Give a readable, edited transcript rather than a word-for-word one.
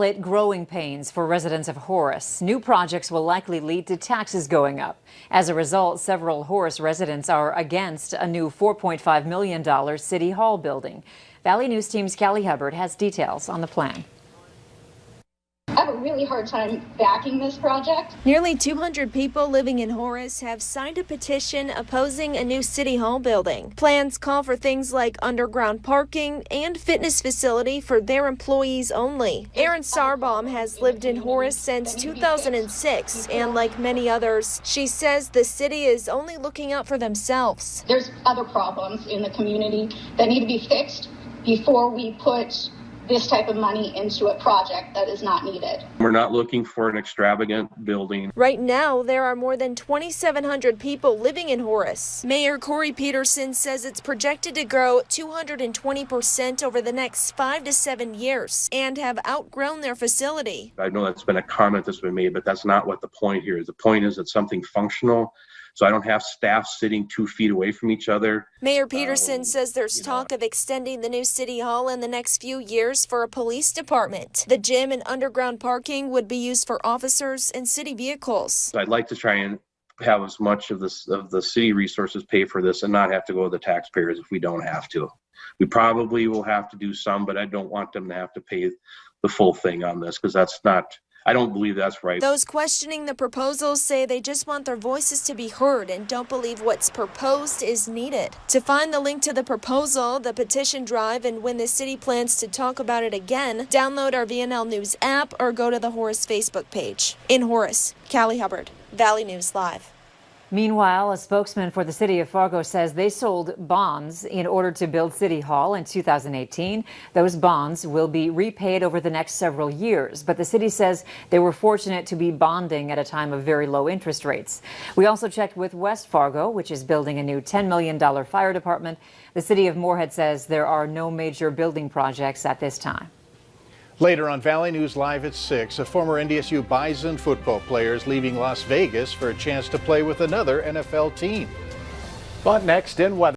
It growing pains for residents of Horace. New projects will likely lead to taxes going up. As a result, several Horace residents are against a new $4.5 million City Hall building. Valley News Team's Callie Hubbard has details on the plan. I have a really hard time backing this project. Nearly 200 people living in Horace have signed a petition opposing a new City Hall building. Plans call for things like underground parking and fitness facility for their employees only. Erin Sarbaum has lived in Horace since 2006, and like many others, she says the city is only looking out for themselves. There's other problems in the community that need to be fixed before we put this type of money into a project that is not needed. We're not looking for an extravagant building. Right now, there are more than 2,700 people living in Horace. Mayor Corey Peterson says it's projected to grow 220% over the next 5 to 7 years and have outgrown their facility. I know that's been a comment that's been made, but that's not what the point here is. The point is it's something functional, so I don't have staff sitting 2 feet away from each other. Mayor Peterson says there's talk of extending the new City Hall in the next few years for a police department. The gym and underground parking would be used for officers and city vehicles. I'd like to try and have as much of the city resources pay for this and not have to go to the taxpayers if we don't have to. We probably will have to do some, but I don't want them to have to pay the full thing on this because I don't believe that's right. Those questioning the proposals say they just want their voices to be heard and don't believe what's proposed is needed. To find the link to the proposal, the petition drive, and when the city plans to talk about it again, download our VNL News app or go to the Horace Facebook page. In Horace, Callie Hubbard, Valley News Live. Meanwhile, a spokesman for the city of Fargo says they sold bonds in order to build City Hall in 2018. Those bonds will be repaid over the next several years, but the city says they were fortunate to be bonding at a time of very low interest rates. We also checked with West Fargo, which is building a new $10 million fire department. The city of Moorhead says there are no major building projects at this time. Later on Valley News Live at 6, a former NDSU Bison football player is leaving Las Vegas for a chance to play with another NFL team. But next in weather.